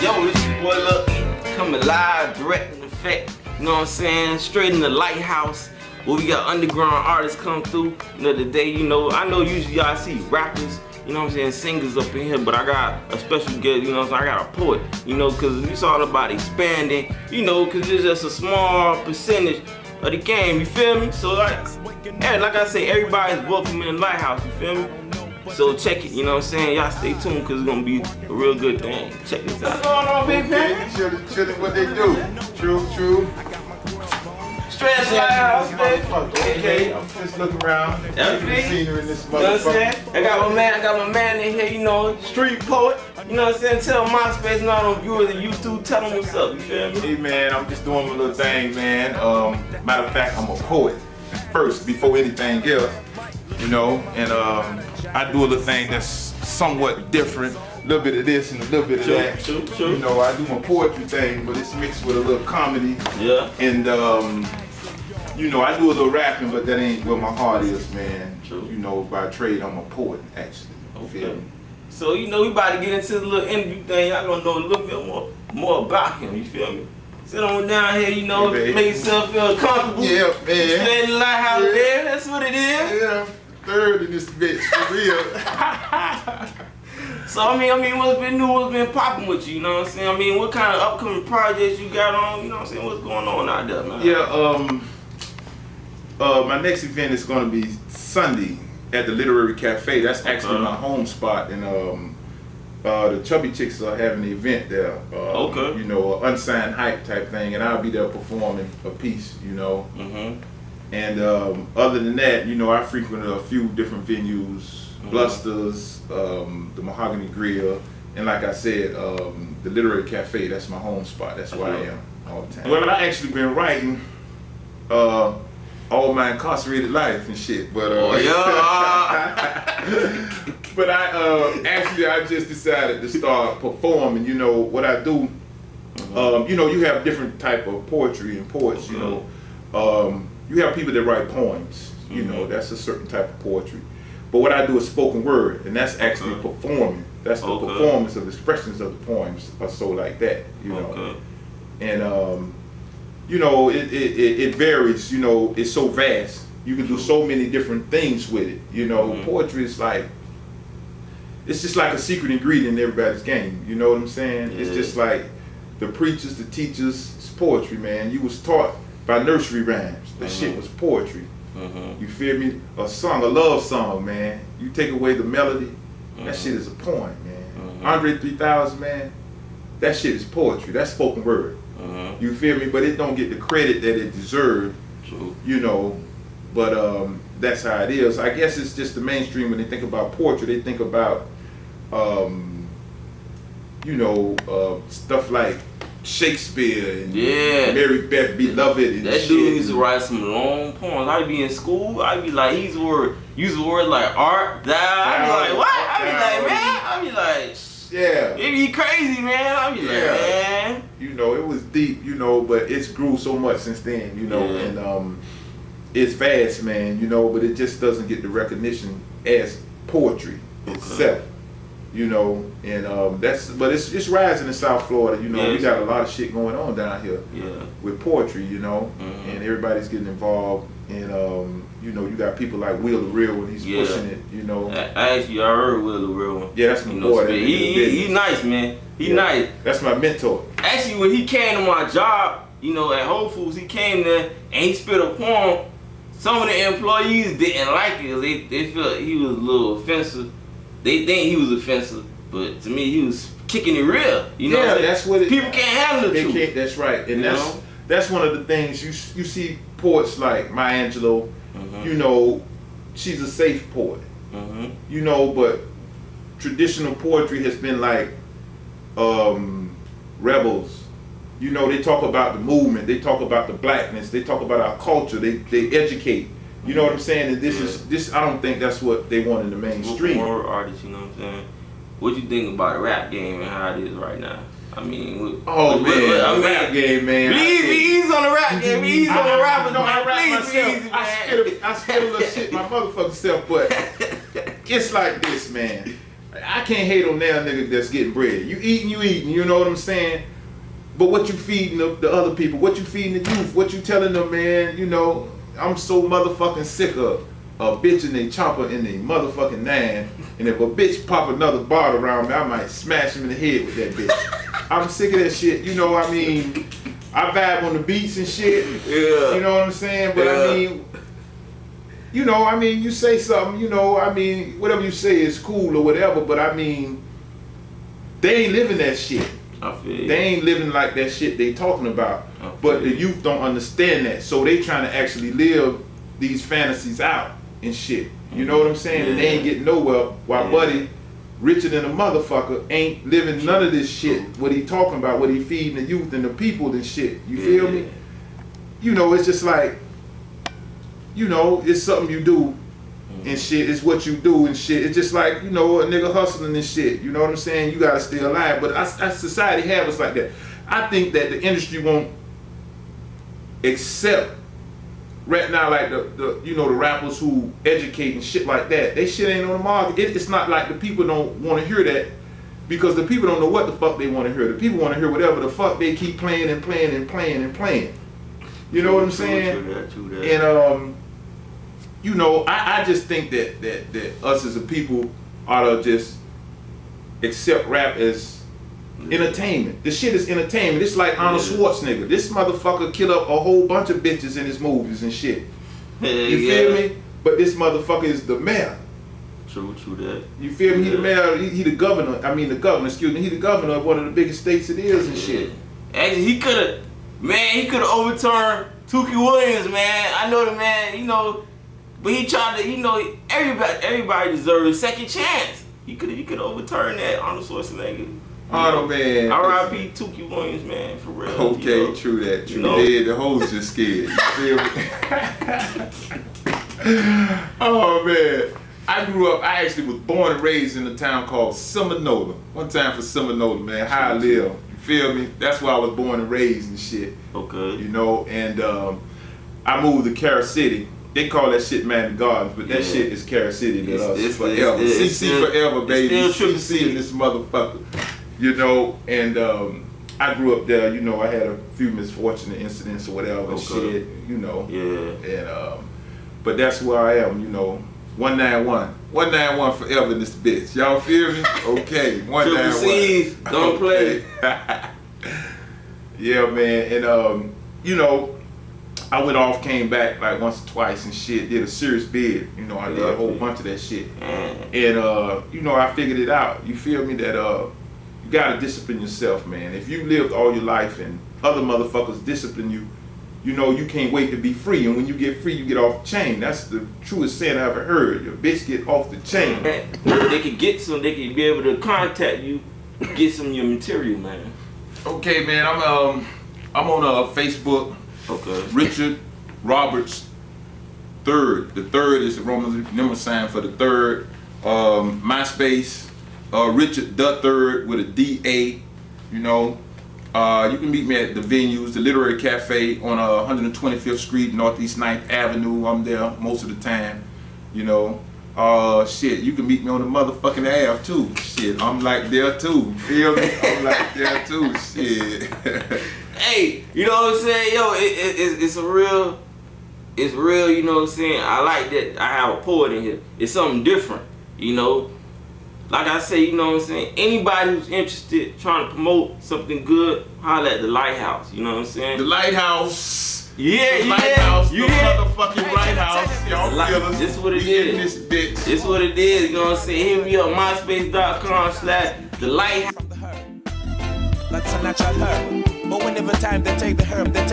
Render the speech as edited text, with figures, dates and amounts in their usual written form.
Yo, this your boy Lil E, coming live, direct in effect, you know what I'm saying? Straight in the lighthouse, where we got underground artists come through. You know, today, you know, I know usually y'all see rappers, you know what I'm saying, singers up in here, but I got a special guest, you know what I'm saying? I got a poet, you know, because it's all about expanding, you know, because it's just a small percentage of the game, you feel me? So like I say, everybody's welcome in the lighthouse, you feel me? So check it, you know what I'm saying? Y'all stay tuned because it's gonna be a real good thing. Check this out. What's going on, big man? Chillin' what they do. True. Straight to the lighthouse, baby. Okay, I'm just looking around. Everything. Scenery in this You know what I'm saying? motherfucker. I got my man in here, you know, street poet. You know what I'm saying? Tell MySpace and all them viewers of YouTube, tell them what's up, you feel me? Hey man, I'm just doing my little thing, man. Matter of fact, I'm a poet first before anything else. You know, and I do a little thing that's somewhat different. A little bit of this and a little bit of that. True. You know, I do my poetry thing, but it's mixed with a little comedy. Yeah. And you know, I do a little rapping, but that ain't where my heart is, man. True. You know, by trade, I'm a poet, actually. You feel me? So, you know, we about to get into the little interview thing. Y'all gonna know a little bit more about him, you feel me? Sit on down here, you know, Hey, make yourself feel comfortable. Yeah, man. Stay in the lighthouse there, that's what it is. Yeah, third in this bitch, for real. So I mean, what's been new, what's been popping with you, you know what I'm saying? I mean, what kind of upcoming projects you got on, you know what I'm saying? What's going on out there, man? Yeah, my next event is gonna be Sunday at the Literary Cafe. That's actually my home spot, and the Chubby Chicks are having an event there. You know, an unsigned hype type thing, and I'll be there performing a piece, you know. And other than that, you know, I frequented a few different venues, Blusters, the Mahogany Grill, and like I said, the Literary Cafe. That's my home spot. That's where I am all the time. Well, I actually been writing all my incarcerated life and shit, but but I just decided to start performing. You know what I do. You know, you have different type of poetry and poets. You know, you have people that write poems. You know, that's a certain type of poetry. But what I do is spoken word, and that's actually performing. That's the performance of expressions of the poems, or so like that. You know, and you know, it varies. You know, it's so vast. You can do so many different things with it. You know, poetry is like, it's just like a secret ingredient in everybody's game. You know what I'm saying? It's just like the preachers, the teachers. It's poetry, man. You was taught by nursery rhymes. That shit was poetry. You feel me? A song, a love song, man. You take away the melody, that shit is a poem, man. Andre 3000, man, that shit is poetry. That's spoken word. You feel me? But it don't get the credit that it deserves. You know, but that's how it is. I guess it's just the mainstream. When they think about poetry, they think about you know, stuff like Shakespeare and Mary Beth Beloved and that shit. dude used to write some long poems. I'd be in school, I'd be like, use the word like art, thou. I'd be like, what? I'd be like, man, I'd be like, yeah. It be crazy, man. I'd be like, man. You know, it was deep, you know, but it's grew so much since then, you know, and it's vast, man, you know, but it just doesn't get the recognition as poetry itself. You know, and but it's rising in South Florida. You know, we got a lot of shit going on down here with poetry. You know, and everybody's getting involved. And you know, you got people like Will the Real when he's pushing it. You know, I heard Will the Real one. Yeah, that's my boy. He nice, man. He nice. That's my mentor. Actually, when he came to my job, you know, at Whole Foods, he came there and he spit a poem. Some of the employees didn't like it because they felt he was a little offensive. They think he was offensive, but to me, he was kicking it real. You know, that's what people can't handle it. They can't. That's right, and that's one of the things you see poets like Maya Angelou. You know, she's a safe poet. You know, but traditional poetry has been like rebels. You know, they talk about the movement, they talk about the blackness, they talk about our culture, they educate. You know what I'm saying? And this I don't think that's what they want in the mainstream. More artists, you know what I'm saying? What you think about the rap game and how it is right now? I mean, rap game, man. He's on the rap game. He's on the rap. No, I rap myself. I spit a little shit my motherfucking self, but it's like this, man. I can't hate on that nigga that's getting bread. You eating, you know what I'm saying? But what you feeding the other people? What you feeding the youth? What you telling them, man? You know, I'm so motherfucking sick of a bitch and they chopper in they motherfucking nine. And if a bitch pop another bottle around me, I might smash him in the head with that bitch. I'm sick of that shit. You know, I mean, I vibe on the beats and shit. Yeah. You know what I'm saying? But I mean, you know, I mean, you say something, you know, I mean, whatever you say is cool or whatever, but I mean, they ain't living that shit. I feel you. They ain't living like that shit they talking about. But the youth don't understand that. So they trying to actually live these fantasies out and shit. You know what I'm saying? And they ain't getting nowhere while Buddy, richer than a motherfucker, ain't living none of this shit. What he talking about, what he feeding the youth and the people and shit. You feel me? You know, it's just like, you know, it's something you do and shit. It's what you do and shit. It's just like, you know, a nigga hustling and shit. You know what I'm saying? You gotta stay alive. But society have us like that. I think that the industry won't accept right now, like the you know, the rappers who educate and shit like that. They shit ain't on the market. It's not like the people don't want to hear that, because the people don't know what the fuck they want to hear. The people want to hear whatever the fuck they keep playing and playing and playing and playing. You know what I'm saying? True that. And you know, I just think that us as a people ought to just accept rap as entertainment. This shit is entertainment. It's like Arnold Schwarzenegger. This motherfucker killed up a whole bunch of bitches in his movies and shit. You feel me? But this motherfucker is the mayor. True that. You feel me? He the mayor. He the governor. I mean the governor. Excuse me. He the governor of one of the biggest states it is and shit. Actually, he could have overturned Tukey Williams, man. I know the man, you know, but he tried to, you know, everybody deserves a second chance. He could have overturned that Arnold Schwarzenegger. Oh man. R.I.P. Tukey Williams, man, for real. Okay, you know? true that. True. You know? Yeah, the hoes just scared. You feel me? Oh man. I actually was born and raised in a town called Seminole. One time for Seminole, man. How I live. You feel me? That's where I was born and raised and shit. Okay. You know, and I moved to Carol City. They call that shit Manor Gardens, but that shit is Carol City to us forever. CC forever, baby. CC in this motherfucker. You know, and I grew up there. You know, I had a few misfortunate incidents or whatever and shit. You know. Yeah. And but that's where I am. You know, 191 forever in this bitch. Y'all feel me? Okay, 191. C's, don't play. Yeah, man, and you know, I went off, came back like once or twice and shit. Did a serious bid. You know, I did a whole bunch of that shit. And you know, I figured it out. You feel me? That you gotta discipline yourself, man. If you lived all your life and other motherfuckers discipline you, you know you can't wait to be free. And when you get free, you get off the chain. That's the truest saying I ever heard. Your bitch get off the chain. They could get some. They could be able to contact you, get some of your material, man. Okay, man. I'm on Facebook. Okay. Richard Roberts III. The third is the Roman number sign for the third. MySpace. Richard the Third with a D-A, you know. You can meet me at the venues, the Literary Cafe on 125th Street, Northeast 9th Avenue. I'm there most of the time, you know. Shit, you can meet me on the motherfucking Ave too. Shit, I'm like there too. Feel me? I'm like there too. Shit. Hey, you know what I'm saying? Yo, it's real, you know what I'm saying? I like that I have a poet in here. It's something different, you know. Like I say, you know what I'm saying? Anybody who's interested, trying to promote something good, holler at the Lighthouse, you know what I'm saying? The Lighthouse. Yeah, the Lighthouse, the motherfucking Lighthouse. Y'all feel us? This what it is. This bitch. This what it is, you know what I'm saying? Hit me up, myspace.com/thelighthouse. That's a natural herb. But whenever time they take the herb, they take